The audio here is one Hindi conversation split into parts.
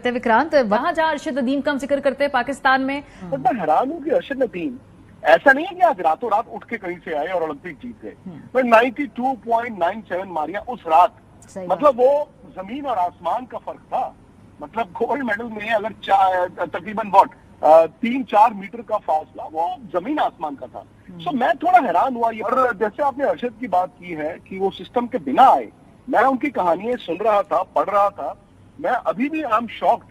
हैं विक्रांत, वहां जहां अरशद नदीम का हम जिक्र करते हैं पाकिस्तान में। तो मैं हैरान हूँ कि अरशद नदीम ऐसा नहीं है कि आज रातों रात उठ के कहीं से आए और ओलंपिक जीत गए। मैं 92.97 मारिया उस रात, मतलब वो जमीन और आसमान का फर्क था। मतलब गोल्ड मेडल में अगर तकरीबन 3-4 मीटर का फासला, वो जमीन आसमान का था। सो मैं थोड़ा हैरान हुआ। और जैसे आपने अरशद की बात की है कि वो सिस्टम के बिना आए, मैं उनकी कहानियां सुन रहा था, पढ़ रहा था, मैं अभी भी आई एम शॉक्ड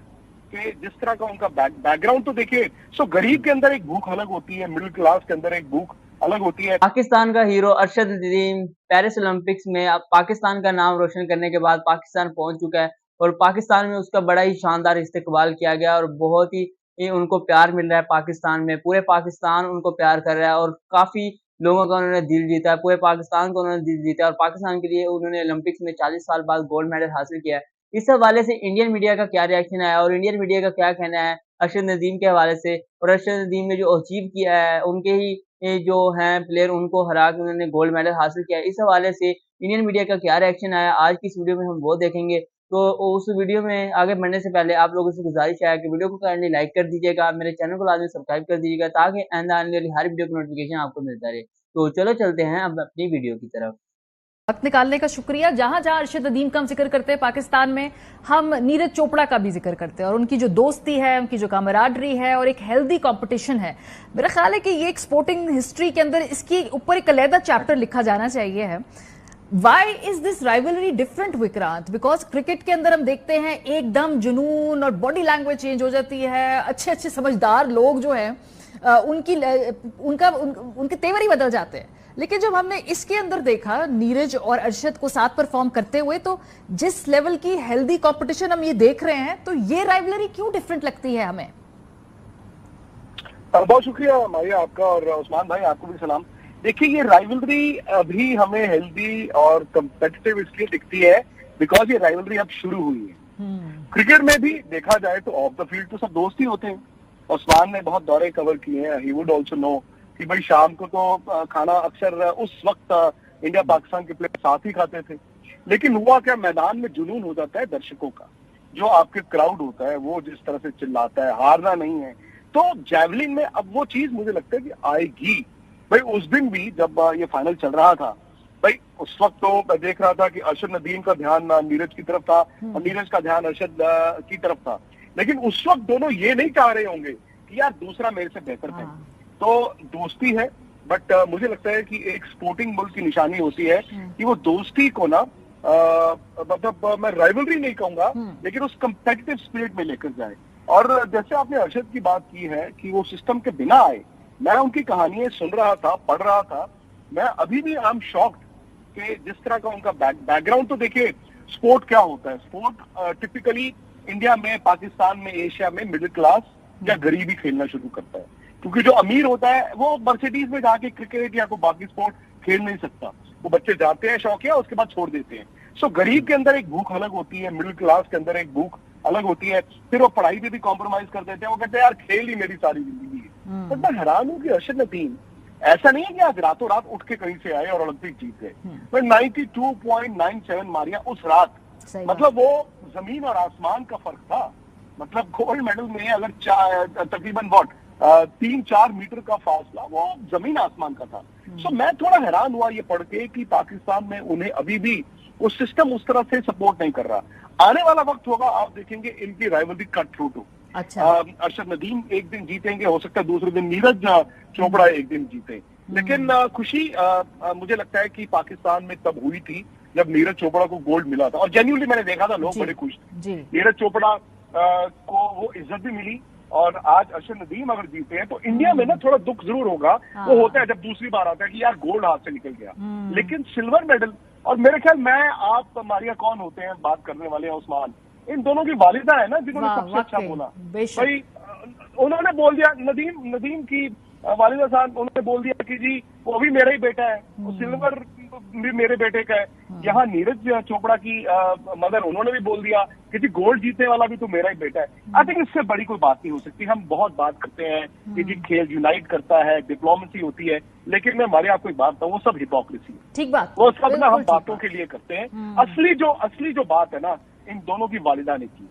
कि जिस तरह का उनका बैकग्राउंड तो देखिए। सो गरीब के अंदर एक भूख अलग होती है, मिडिल क्लास के अंदर एक भूख अलग होती है। पाकिस्तान का hero Arshad Nadeem Paris Olympics में अब पाकिस्तान का नाम रोशन करने के बाद पाकिस्तान पहुंच चुका है और पाकिस्तान में उसका बड़ा ही शानदार इस्तकबाल किया गया और बहुत ही उनको प्यार मिल रहा है। पाकिस्तान में पूरे पाकिस्तान उनको प्यार कर रहा है और काफी लोगों का उन्होंने दिल जीता है, पूरे पाकिस्तान को उन्होंने दिल जीता है और पाकिस्तान के लिए उन्होंने ओलंपिक्स में 40 साल बाद गोल्ड मेडल हासिल किया है। इस हवाले से इंडियन मीडिया का क्या रिएक्शन आया और इंडियन मीडिया का क्या कहना है अरशद नदीम के हवाले से, और अरशद नदीम ने जो अचीव किया है, उनके ही ये जो हैं प्लेयर उनको हरा के उन्होंने गोल्ड मेडल हासिल किया है, इस हवाले से इंडियन मीडिया का क्या रिएक्शन आया आज की इस वीडियो में हम वो देखेंगे। तो उस वीडियो में आगे बढ़ने से पहले आप लोगों से गुजारिश है कि वीडियो को काइंडली लाइक कर दीजिएगा, मेरे चैनल को लाजमी सब्सक्राइब कर दीजिएगा ताकि आने वाली हर वीडियो की नोटिफिकेशन आपको मिलता रहे। तो चलो चलते हैं अब अपनी वीडियो की तरफ। वक्त निकालने का शुक्रिया। जहां जहां अरशद नदीम का हम जिक्र करते हैं पाकिस्तान में, हम नीरज चोपड़ा का भी जिक्र करते हैं और उनकी जो दोस्ती है, उनकी जो कामराडरी है और एक हेल्दी कंपटीशन है। मेरा ख्याल है कि ये एक स्पोर्टिंग हिस्ट्री के अंदर इसके ऊपर एक अलग चैप्टर लिखा जाना चाहिए है। Why is this rivalry different Vikrant? Because cricket के अंदर हम देखते हैं एकदम जुनून और बॉडी लैंग्वेज चेंज हो जाती है, अच्छे अच्छे समझदार लोग जो हैं उनके तेवर ही बदल जाते हैं। लेकिन जब हमने इसके अंदर देखा नीरज और अरशद को साथ परफॉर्म करते हुए, तो जिस लेवल की हेल्दी कंपटीशन हम ये देख रहे हैं, तो ये राइवलरी क्यों डिफरेंट लगती है हमें? बहुत शुक्रिया मारिया आपका, और उस्मान भाई आपको भी सलाम। देखिए, ये राइवलरी अभी हमें हेल्दी और कंपेटिटिव इसलिए दिखती है बिकॉज ये राइवलरी अब शुरू हुई है। क्रिकेट में भी देखा जाए तो ऑफ द फील्ड तो सब दोस्त ही होते हैं। उस्मान ने बहुत दौरे कवर किए हैं, ही वुड ऑल्सो नो कि भाई शाम को तो खाना अक्सर उस वक्त इंडिया पाकिस्तान के प्लेयर साथ ही खाते थे। लेकिन हुआ क्या, मैदान में जुनून हो जाता है दर्शकों का, जो आपके क्राउड होता है वो जिस तरह से चिल्लाता है, हारना नहीं है। तो जैवलिन में अब वो चीज मुझे लगता है कि आएगी। भाई उस दिन भी जब ये फाइनल चल रहा था, भाई उस वक्त तो मैं देख रहा था कि अरशद नदीम का ध्यान नीरज की तरफ था और नीरज का ध्यान अरशद की तरफ था। लेकिन उस वक्त दोनों ये नहीं चाह रहे होंगे कि यार दूसरा मेरे से बेहतर है। तो दोस्ती है, बट मुझे लगता है कि एक स्पोर्टिंग मुल्क की निशानी होती है कि वो दोस्ती को ना मतलब मैं राइवलरी नहीं कहूंगा, लेकिन उस कंपेटिटिव स्पिरिट में लेकर जाए। और जैसे आपने अरशद की बात की है कि वो सिस्टम के बिना आए, मैं उनकी कहानियां सुन रहा था, पढ़ रहा था, मैं अभी भी आई एम शॉक्ड कि जिस तरह का उनका बैकग्राउंड तो देखिए। स्पोर्ट क्या होता है? स्पोर्ट टिपिकली इंडिया में, पाकिस्तान में, एशिया में मिडिल क्लास या गरीबी खेलना शुरू करता है, क्योंकि जो अमीर होता है वो मर्सिडीज में जाके क्रिकेट या कोई बाकी स्पोर्ट खेल नहीं सकता। वो बच्चे जाते हैं शौकिया, उसके बाद छोड़ देते हैं। सो गरीब के अंदर एक भूख अलग होती है, मिडिल क्लास के अंदर एक भूख अलग होती है। फिर वो पढ़ाई पे भी कॉम्प्रोमाइज कर देते हैं, वो कहते हैं यार खेल ही मेरी सारी जिंदगी है। तो मैं हैरान हूँ कि अरशद नदीम ऐसा नहीं है कि आज रातों रात उठ के कहीं से आए और ओलंपिक जीत गए। मैं 92.97 मारिया उस रात, मतलब वो जमीन और आसमान का फर्क था। मतलब गोल्ड मेडल में अगर तकरीबन 3-4 मीटर का फासला, वो जमीन आसमान का था। सो मैं थोड़ा हैरान हुआ ये पढ़ के कि पाकिस्तान में उन्हें अभी भी वो सिस्टम उस तरह से सपोर्ट नहीं कर रहा। आने वाला वक्त होगा, आप देखेंगे इनकी राइवलरी कट थ्रू टू। अच्छा, अरशद नदीम एक दिन जीतेंगे, हो सकता है दूसरे दिन नीरज चोपड़ा एक दिन जीते। लेकिन खुशी मुझे लगता है कि पाकिस्तान में तब हुई थी जब नीरज चोपड़ा को गोल्ड मिला था, और जेन्युइनली मैंने देखा था लोग बड़े खुश थे। नीरज चोपड़ा को वो इज्जत भी मिली, और आज अरशद नदीम अगर जीते हैं तो इंडिया में ना थोड़ा दुख जरूर होगा। वो होता है जब दूसरी बार आता है कि यार गोल्ड हाथ से निकल गया, लेकिन सिल्वर मेडल। और मेरे ख्याल मैं आप मारिया कौन होते हैं बात करने वाले हैं, उस्मान, इन दोनों की वालिदा है ना जिन्होंने सबसे अच्छा बोला। भाई उन्होंने बोल दिया, नदीम की वालिदा साहब उन्होंने बोल दिया कि जी वो भी मेरा ही बेटा है, वो सिल्वर भी मेरे बेटे का है। यहाँ नीरज चोपड़ा की मदर, उन्होंने भी बोल दिया कि जी गोल्ड जीतने वाला भी तो मेरा ही बेटा है। आई थिंक इससे बड़ी कोई बात नहीं हो सकती। हम बहुत बात करते हैं कि जी खेल यूनाइट करता है, डिप्लोमेसी होती है, लेकिन मैं हमारे आपको एक बात बताऊं, वो सब हिपोक्रेसी है। ठीक बात, वो सब ना हम बातों के लिए करते हैं। असली जो बात है ना, इन दोनों की वालिदा ने की।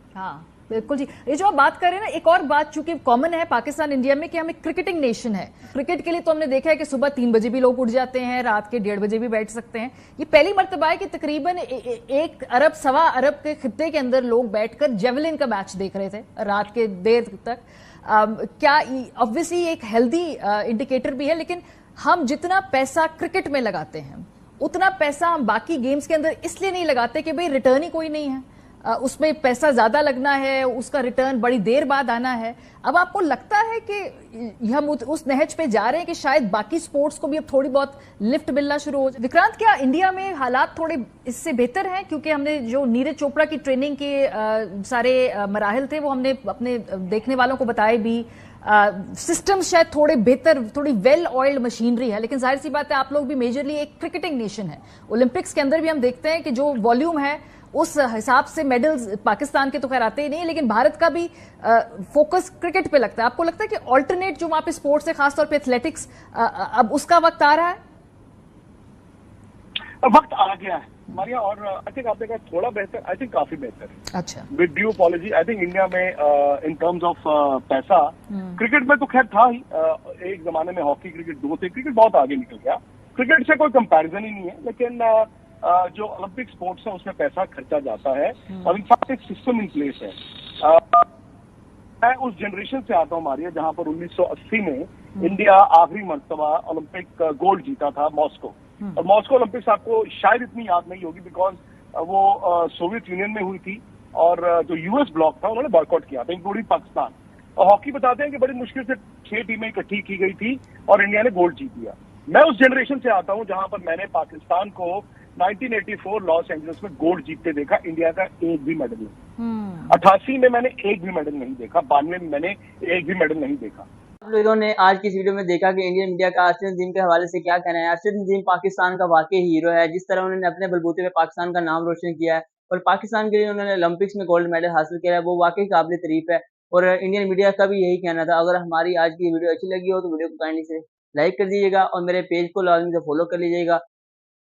बिल्कुल जी, ये जो आप बात कर रहे हैं ना, एक और बात चूंकि कॉमन है पाकिस्तान इंडिया में कि हम एक क्रिकेटिंग नेशन है। क्रिकेट के लिए तो हमने देखा है कि सुबह 3 बजे भी लोग उठ जाते हैं, रात के 1:30 बजे भी बैठ सकते हैं। ये पहली मर्तबा है कि तकरीबन 1 अरब सवा अरब के खित्ते के अंदर लोग बैठकर जेवलिन का मैच देख रहे थे रात के देर तक। क्या ऑब्वियसली एक हेल्दी इंडिकेटर भी है, लेकिन हम जितना पैसा क्रिकेट में लगाते हैं उतना पैसा हम बाकी गेम्स के अंदर इसलिए नहीं लगाते कि भाई रिटर्न ही कोई नहीं है, उसमें पैसा ज्यादा लगना है, उसका रिटर्न बड़ी देर बाद आना है। अब आपको लगता है कि हम उस नहज पे जा रहे हैं कि शायद बाकी स्पोर्ट्स को भी अब थोड़ी बहुत लिफ्ट मिलना शुरू हो जाए? विक्रांत, क्या इंडिया में हालात थोड़े इससे बेहतर हैं? क्योंकि हमने जो नीरज चोपड़ा की ट्रेनिंग के सारे मराहिल थे वो हमने अपने देखने वालों को बताए भी। सिस्टम शायद थोड़े बेहतर, थोड़ी वेल ऑयल्ड मशीनरी है, लेकिन जाहिर सी बात है आप लोग भी मेजरली एक क्रिकेटिंग नेशन है। ओलंपिक्स के अंदर भी हम देखते हैं कि जो वॉल्यूम है उस हिसाब से मेडल्स पाकिस्तान के तो खैर आते ही नहीं है, लेकिन भारत का भी फोकस क्रिकेट पे लगता है। आपको लगता है कि ऑल्टरनेट जो वहां पे स्पोर्ट्स है, खासतौर पे एथलेटिक्स, अब उसका वक्त आ रहा है? वक्त आ गया है हमारे यहाँ, और आई थिंक आपने कहा थोड़ा बेहतर, आई थिंक काफी बेहतर है। अच्छा, with due apology, I think India में इन टर्म्स ऑफ पैसा क्रिकेट में तो खैर था ही। एक जमाने में हॉकी क्रिकेट दो थे, क्रिकेट बहुत आगे निकल गया, क्रिकेट से कोई कंपैरिजन ही नहीं है। लेकिन जो ओलंपिक स्पोर्ट्स है उसमें पैसा खर्चा जाता है, और इनफैक्ट एक सिस्टम इन प्लेस है। मैं उस जनरेशन से आता हूँ मारिया, जहां पर 1980 में इंडिया आखिरी मर्तबा ओलंपिक गोल्ड जीता था मॉस्को। और मॉस्को ओलंपिक्स आपको शायद इतनी याद नहीं होगी बिकॉज वो सोवियत यूनियन में हुई थी, और जो यूएस ब्लॉक था उन्होंने बॉयकॉट किया था, इंक्लूडिंग पाकिस्तान। और हॉकी बताते हैं कि बड़ी मुश्किल से 6 टीमें इकट्ठी की गई थी और इंडिया ने गोल्ड जीत लिया। मैं उस जनरेशन से आता हूं जहां पर मैंने पाकिस्तान को 1984 लॉस एंजलिस में गोल्ड जीतते देखा, इंडिया का एक भी मेडल नहीं। 88 में मैंने एक भी मेडल नहीं देखा, 92 में मैंने एक भी मेडल नहीं देखा। आप लोगों ने आज की इस वीडियो में देखा कि इंडियन मीडिया का अर्शद नदीम के हवाले से क्या कहना है। अर्शद नदीम पाकिस्तान का वाकई हीरो है। जिस तरह उन्होंने अपने बलबूते पे पाकिस्तान का नाम रोशन किया है और पाकिस्तान के लिए उन्होंने ओलंपिक्स में गोल्ड मेडल हासिल किया है, वो वाकई काबिल तारीफ है। और इंडियन मीडिया का भी यही कहना था। अगर हमारी आज की वीडियो अच्छी लगी हो तो वीडियो को काइंडली से लाइक कर दीजिएगा और मेरे पेज को लाजमी से फॉलो कर लीजिएगा।